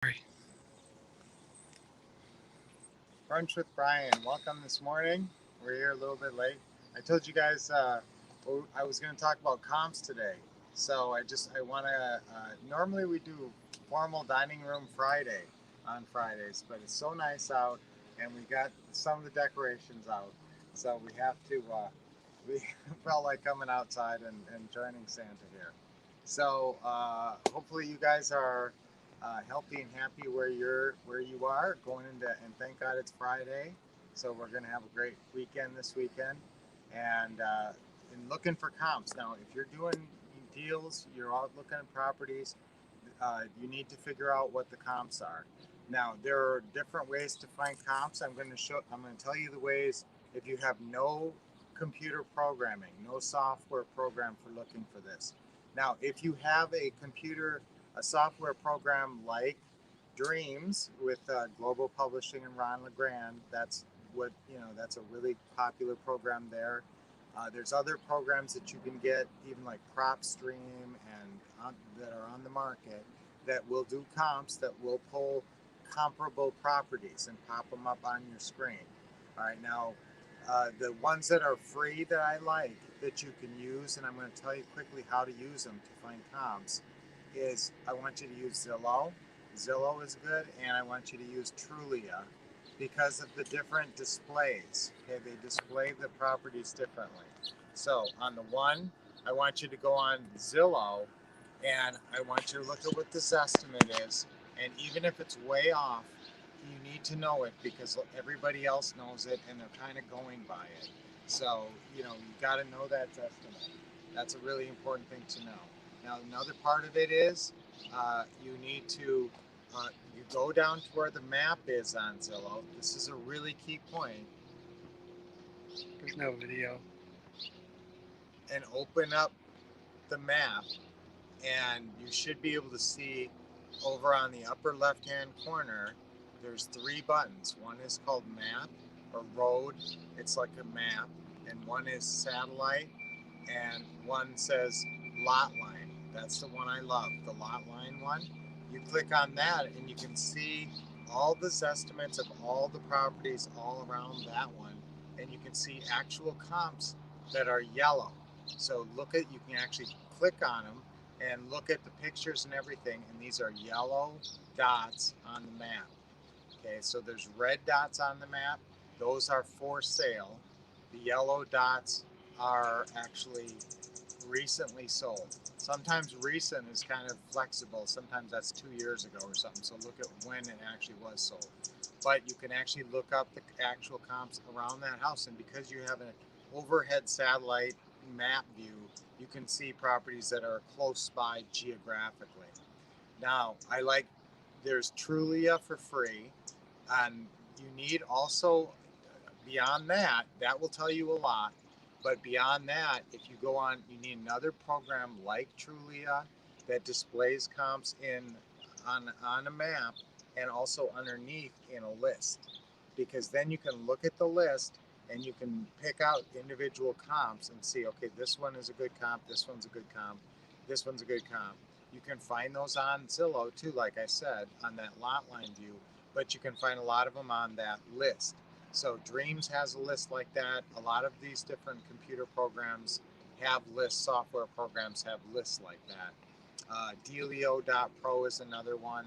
Sorry. Brunch with Brian. Welcome this morning. We're here a little bit late. I told you guys I was going to talk about comps today. So I want to. Normally we do formal dining room Friday on Fridays, but it's so nice out, and we got some of the decorations out. So we have to. We felt like coming outside and joining Santa here. So hopefully you guys are healthy and happy where you are going into, and thank God it's Friday. So we're going to have a great weekend this weekend, and looking for comps. Now, if you're doing deals, you're out looking at properties. You need to figure out what the comps are. Now, there are different ways to find comps. I'm going to tell you the ways if you have no computer programming, no software program for looking for this. Now, if you have a software program like Dreams with Global Publishing and Ron LeGrand, that's a really popular program there. There's other programs that you can get, even like PropStream that are on the market that will do comps that will pull comparable properties and pop them up on your screen. All right, now the ones that are free that I like that you can use, and I'm going to tell you quickly how to use them to find comps, is I want you to use Zillow. Zillow is good, and I want you to use Trulia because of the different displays. Okay, they display the properties differently. So on the one, I want you to go on Zillow, and I want you to look at what this estimate is. And even if it's way off, you need to know it because everybody else knows it and they're kind of going by it. So, you got to know that estimate. That's a really important thing to know. Now, another part of it is you need to you go down to where the map is on Zillow. This is a really key point, There's no video. and open up the map, and you should be able to see over on the upper left hand corner. There's three buttons. One is called Map or Road. It's like a map, and one is Satellite, and one says Lot Line. That's the one I love, the Lot Line one. You click on that, and you can see all the estimates of all the properties all around that one, and you can see actual comps that are yellow. So you can actually click on them and look at the pictures and everything, and these are yellow dots on the map. Okay, so there's red dots on the map. Those are for sale. The yellow dots are actually recently sold. Sometimes recent is kind of flexible. Sometimes that's 2 years ago or something. So look at when it actually was sold. But you can actually look up the actual comps around that house. And because you have an overhead satellite map view, you can see properties that are close by geographically. Now, there's Trulia for free. And you need also, beyond that, that will tell you a lot. But beyond that, if you go on, you need another program like Trulia that displays comps on a map and also underneath in a list. Because then you can look at the list and you can pick out individual comps and see, okay, this one is a good comp, this one's a good comp, this one's a good comp. You can find those on Zillow too, like I said, on that lot line view, but you can find a lot of them on that list. So Dreams has a list like that. A lot of these different computer programs have lists, software programs have lists like that. Delio.pro is another one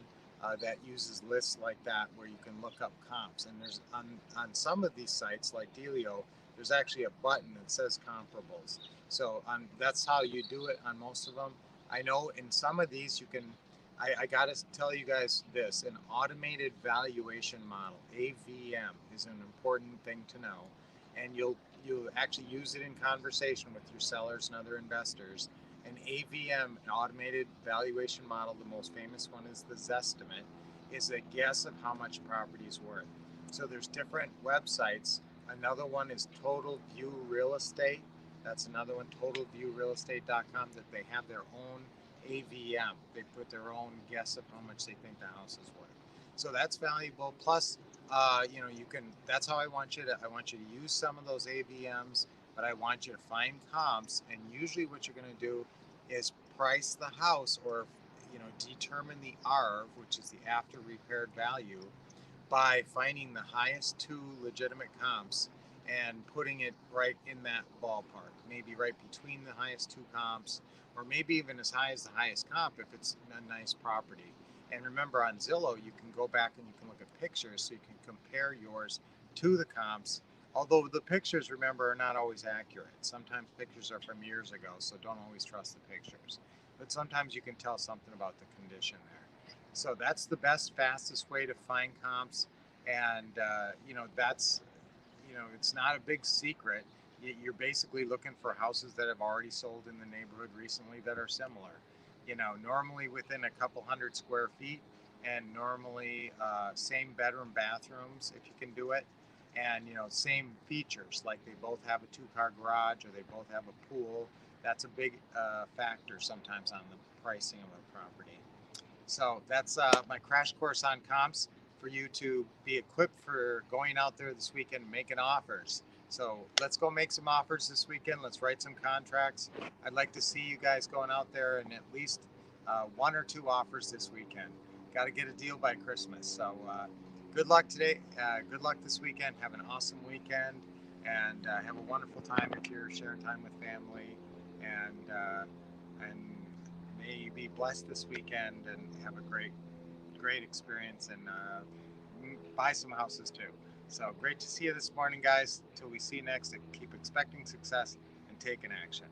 that uses lists like that where you can look up comps. And there's on some of these sites like Delio, there's actually a button that says comparables. So that's how you do it on most of them. I know in some of these you can. I got to tell you guys this: an automated valuation model (AVM) is an important thing to know, and you'll actually use it in conversation with your sellers and other investors. An AVM, an automated valuation model, the most famous one is the Zestimate, is a guess of how much property is worth. So there's different websites. Another one is Total View Real Estate. That's another one, totalviewrealestate.com, that they have their own AVM. They put their own guess of how much they think the house is worth. So that's valuable. Plus, you can. That's how I want you to. I want you to use some of those AVMs, but I want you to find comps. And usually, what you're going to do is price the house, or determine the ARV, which is the after repaired value, by finding the highest two legitimate comps and putting it right in that ballpark, maybe right between the highest two comps, or maybe even as high as the highest comp if it's a nice property. And remember, on Zillow, you can go back and you can look at pictures so you can compare yours to the comps. Although the pictures, remember, are not always accurate. Sometimes pictures are from years ago, so don't always trust the pictures. But sometimes you can tell something about the condition there. So that's the best, fastest way to find comps. And, that's, it's not a big secret. You're basically looking for houses that have already sold in the neighborhood recently that are similar. Normally within a couple hundred square feet, and normally same bedroom, bathrooms if you can do it, and same features like they both have a two-car garage or they both have a pool. That's a big factor sometimes on the pricing of a property. So that's my crash course on comps for you to be equipped for going out there this weekend making offers. So let's go make some offers this weekend. Let's write some contracts. I'd like to see you guys going out there and at least one or two offers this weekend. Got to get a deal by Christmas. So good luck today. Good luck this weekend. Have an awesome weekend and have a wonderful time if you're sharing time with family. And may you be blessed this weekend and have a great experience and buy some houses too. So great to see you this morning, guys. Till we see you next, keep expecting success and taking action.